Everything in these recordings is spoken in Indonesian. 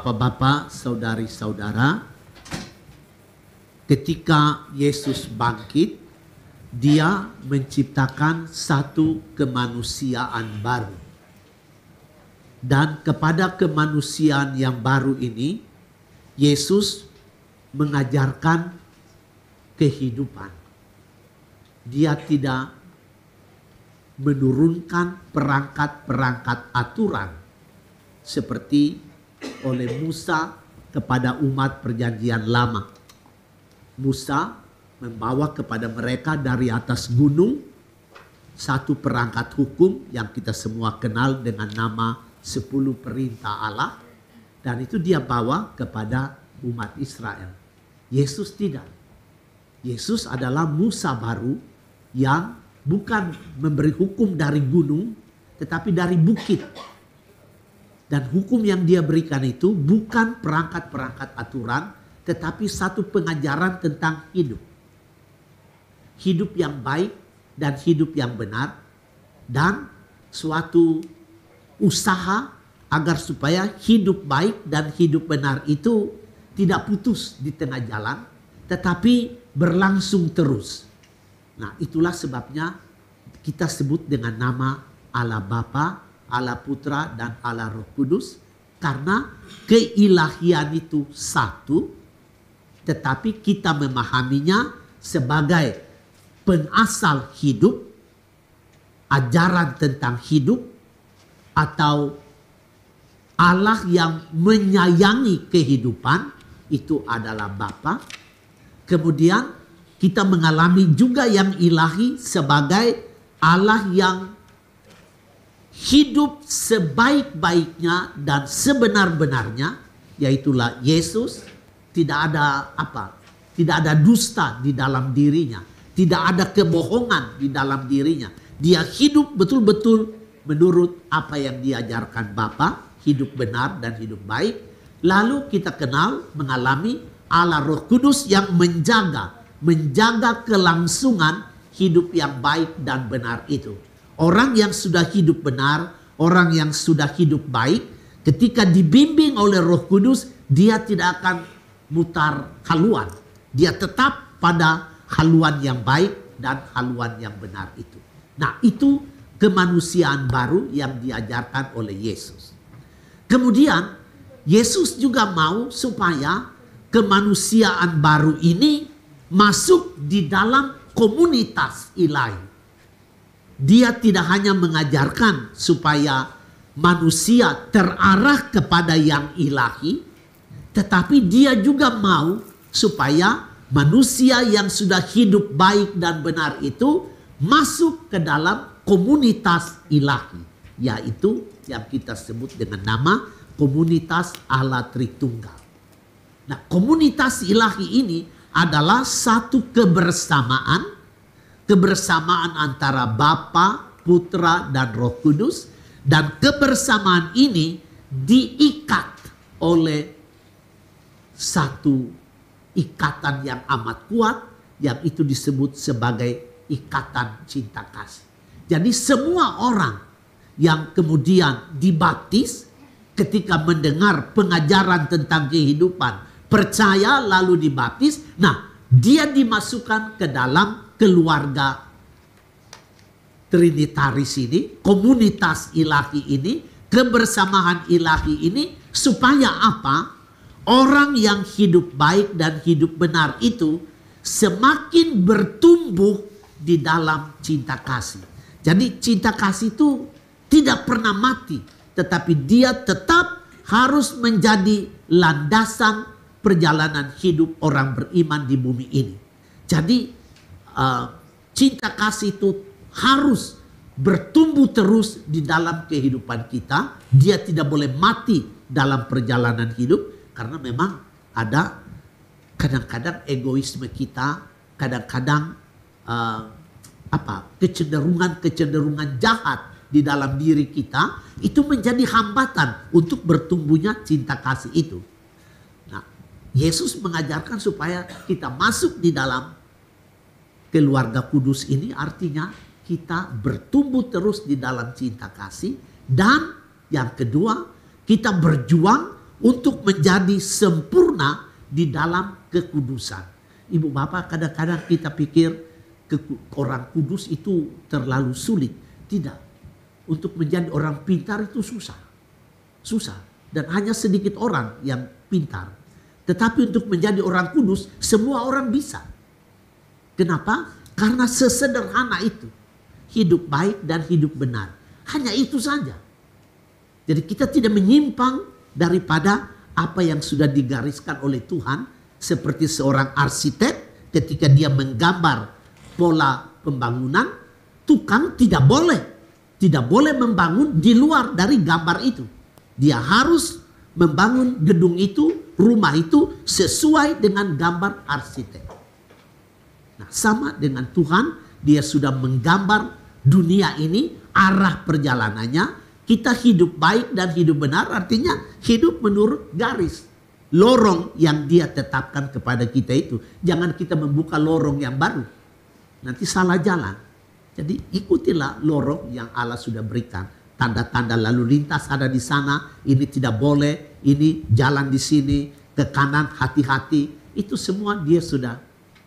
Bapak-bapak, saudari-saudara, ketika Yesus bangkit, dia menciptakan satu kemanusiaan baru. Dan kepada kemanusiaan yang baru ini, Yesus mengajarkan kehidupan. Dia tidak menurunkan perangkat-perangkat aturan seperti oleh Musa kepada umat perjanjian lama. Musa membawa kepada mereka dari atas gunung satu perangkat hukum yang kita semua kenal dengan nama 10 perintah Allah, dan itu dia bawa kepada umat Israel. Yesus tidak. Yesus adalah Musa baru yang bukan memberi hukum dari gunung tetapi dari bukit. Dan hukum yang dia berikan itu bukan perangkat-perangkat aturan, tetapi satu pengajaran tentang hidup. Hidup yang baik dan hidup yang benar. Dan suatu usaha agar supaya hidup baik dan hidup benar itu tidak putus di tengah jalan, tetapi berlangsung terus. Nah, itulah sebabnya kita sebut dengan nama Allah Bapa, Allah Putra, dan Allah Roh Kudus, karena keilahian itu satu, tetapi kita memahaminya sebagai pengasal hidup, ajaran tentang hidup, atau Allah yang menyayangi kehidupan, itu adalah Bapa. Kemudian kita mengalami juga yang ilahi sebagai Allah yang hidup sebaik-baiknya dan sebenar-benarnya, yaitulah Yesus. Tidak ada tidak ada dusta di dalam dirinya, tidak ada kebohongan di dalam dirinya. Dia hidup betul-betul menurut apa yang diajarkan Bapa, hidup benar dan hidup baik. Lalu kita kenal, mengalami Allah Roh Kudus yang menjaga kelangsungan hidup yang baik dan benar itu. Orang yang sudah hidup benar, orang yang sudah hidup baik, ketika dibimbing oleh Roh Kudus, dia tidak akan mutar haluan. Dia tetap pada haluan yang baik dan haluan yang benar itu. Nah, itu kemanusiaan baru yang diajarkan oleh Yesus. Kemudian Yesus juga mau supaya kemanusiaan baru ini masuk di dalam komunitas ilahi. Dia tidak hanya mengajarkan supaya manusia terarah kepada yang ilahi, tetapi dia juga mau supaya manusia yang sudah hidup baik dan benar itu masuk ke dalam komunitas ilahi, yaitu yang kita sebut dengan nama komunitas Allah Tritunggal. Nah, komunitas ilahi ini adalah satu kebersamaan antara Bapa, Putra, dan Roh Kudus, dan kebersamaan ini diikat oleh satu ikatan yang amat kuat, yang itu disebut sebagai ikatan cinta kasih. Jadi semua orang yang kemudian dibaptis, ketika mendengar pengajaran tentang kehidupan, percaya lalu dibaptis, nah dia dimasukkan ke dalam keluarga Trinitaris ini, komunitas ilahi ini, kebersamaan ilahi ini, supaya apa? Orang yang hidup baik dan hidup benar itu semakin bertumbuh di dalam cinta kasih. Jadi cinta kasih itu tidak pernah mati, tetapi dia tetap harus menjadi landasan perjalanan hidup orang beriman di bumi ini. Jadi cinta kasih itu harus bertumbuh terus di dalam kehidupan kita. Dia tidak boleh mati dalam perjalanan hidup, karena memang ada kadang-kadang egoisme kita, kadang-kadang kecenderungan jahat di dalam diri kita, itu menjadi hambatan untuk bertumbuhnya cinta kasih itu. Nah, Yesus mengajarkan supaya kita masuk di dalam keluarga kudus ini, artinya kita bertumbuh terus di dalam cinta kasih. Dan yang kedua, kita berjuang untuk menjadi sempurna di dalam kekudusan. Ibu bapak, kadang-kadang kita pikir orang kudus itu terlalu sulit. Tidak. Untuk menjadi orang pintar itu susah. Susah. Dan hanya sedikit orang yang pintar. Tetapi untuk menjadi orang kudus, semua orang bisa. Kenapa? Karena sesederhana itu. Hidup baik dan hidup benar. Hanya itu saja. Jadi kita tidak menyimpang daripada apa yang sudah digariskan oleh Tuhan. Seperti seorang arsitek ketika dia menggambar pola pembangunan, tukang tidak boleh membangun di luar dari gambar itu. Dia harus membangun gedung itu, rumah itu sesuai dengan gambar arsitek. Nah, sama dengan Tuhan, dia sudah menggambar dunia ini, arah perjalanannya. Kita hidup baik dan hidup benar, artinya hidup menurut garis lorong yang dia tetapkan kepada kita itu. Jangan kita membuka lorong yang baru, nanti salah jalan. Jadi ikutilah lorong yang Allah sudah berikan. Tanda-tanda lalu lintas ada di sana. Ini tidak boleh, ini jalan di sini, ke kanan hati-hati. Itu semua dia sudah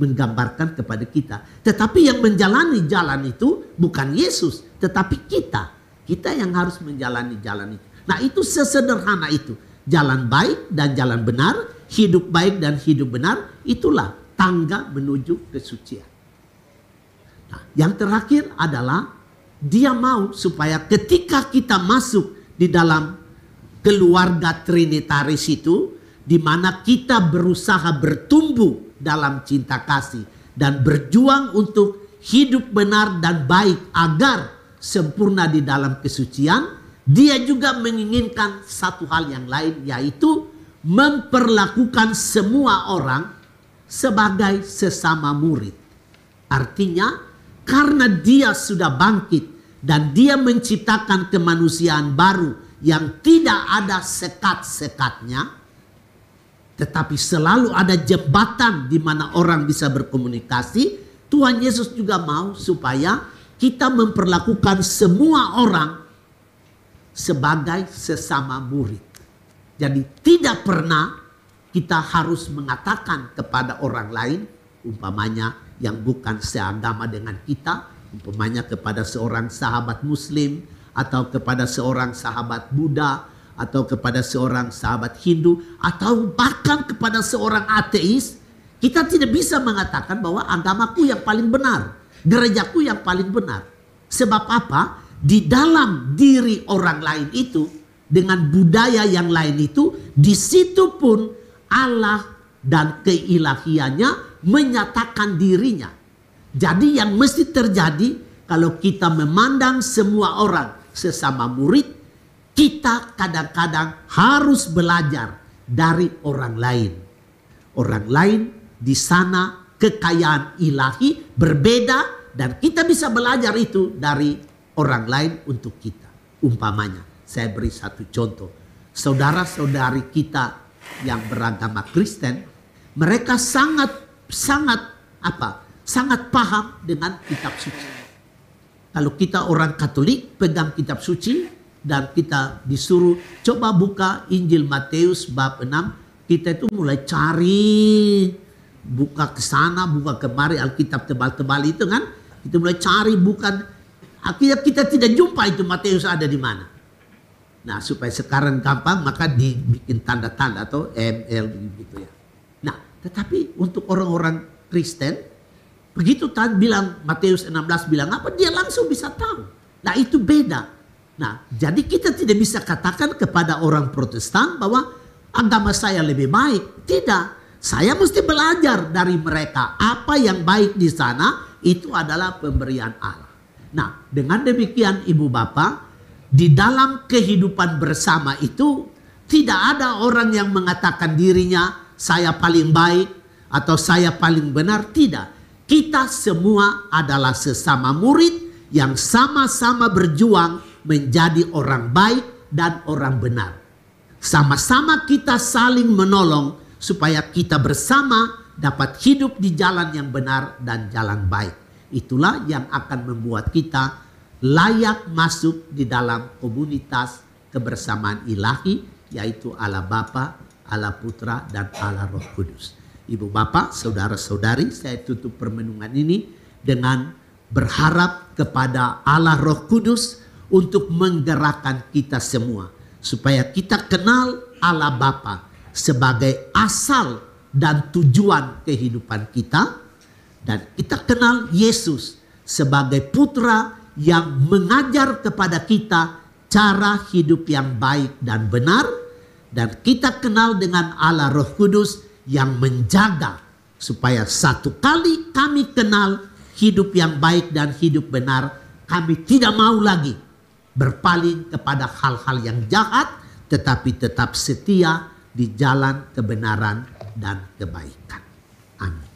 menggambarkan kepada kita. Tetapi yang menjalani jalan itu bukan Yesus, tetapi kita. Kita yang harus menjalani jalan itu. Nah, itu sesederhana itu. Jalan baik dan jalan benar, hidup baik dan hidup benar, itulah tangga menuju kesucian. Nah, yang terakhir adalah dia mau supaya ketika kita masuk di dalam keluarga trinitaris itu, di mana kita berusaha bertumbuh dalam cinta kasih dan berjuang untuk hidup benar dan baik agar sempurna di dalam kesucian, dia juga menginginkan satu hal yang lain, yaitu memperlakukan semua orang sebagai sesama murid. Artinya, karena dia sudah bangkit dan dia menciptakan kemanusiaan baru yang tidak ada sekat-sekatnya, tetapi selalu ada jembatan di mana orang bisa berkomunikasi. Tuhan Yesus juga mau supaya kita memperlakukan semua orang sebagai sesama murid. Jadi tidak pernah kita harus mengatakan kepada orang lain, umpamanya yang bukan seagama dengan kita, umpamanya kepada seorang sahabat Muslim, atau kepada seorang sahabat Buddha, atau kepada seorang sahabat Hindu, atau bahkan kepada seorang ateis. Kita tidak bisa mengatakan bahwa agamaku yang paling benar, gerejaku yang paling benar. Sebab apa? Di dalam diri orang lain itu, dengan budaya yang lain itu, di situ pun Allah dan keilahiannya menyatakan dirinya. Jadi yang mesti terjadi kalau kita memandang semua orang sesama murid, kita kadang-kadang harus belajar dari orang lain. Orang lain di sana kekayaan ilahi berbeda, dan kita bisa belajar itu dari orang lain untuk kita. Umpamanya, saya beri satu contoh. Saudara-saudari kita yang beragama Kristen, mereka sangat paham dengan kitab suci. Kalau kita orang Katolik pegang kitab suci dan kita disuruh coba buka Injil Matius bab 6, kita itu mulai cari, buka ke sana, buka kemari, Alkitab tebal-tebal itu kan. Kita mulai cari, bukan, akhirnya kita tidak jumpa itu Matius ada di mana. Nah, supaya sekarang gampang, maka dibikin tanda-tanda atau ML gitu ya. Nah, tetapi untuk orang-orang Kristen, begitu Tuhan bilang, Matius 16 bilang apa, dia langsung bisa tahu. Nah, itu beda. Nah, jadi kita tidak bisa katakan kepada orang Protestan bahwa agama saya lebih baik. Tidak. Saya mesti belajar dari mereka. Apa yang baik di sana, itu adalah pemberian Allah. Nah, dengan demikian Ibu Bapak, di dalam kehidupan bersama itu tidak ada orang yang mengatakan dirinya saya paling baik atau saya paling benar. Tidak. Kita semua adalah sesama murid yang sama-sama berjuang menjadi orang baik dan orang benar. Sama-sama kita saling menolong supaya kita bersama dapat hidup di jalan yang benar dan jalan baik. Itulah yang akan membuat kita layak masuk di dalam komunitas kebersamaan ilahi yaitu Allah Bapa, Allah Putra, dan Allah Roh Kudus. Ibu Bapak, saudara-saudari, saya tutup permenungan ini dengan berharap kepada Allah Roh Kudus untuk menggerakkan kita semua, supaya kita kenal Allah Bapa sebagai asal dan tujuan kehidupan kita, dan kita kenal Yesus sebagai putra yang mengajar kepada kita cara hidup yang baik dan benar, dan kita kenal dengan Allah Roh Kudus yang menjaga supaya satu kali kami kenal hidup yang baik dan hidup benar, kami tidak mau lagi berpaling kepada hal-hal yang jahat, tetapi tetap setia di jalan kebenaran dan kebaikan. Amin.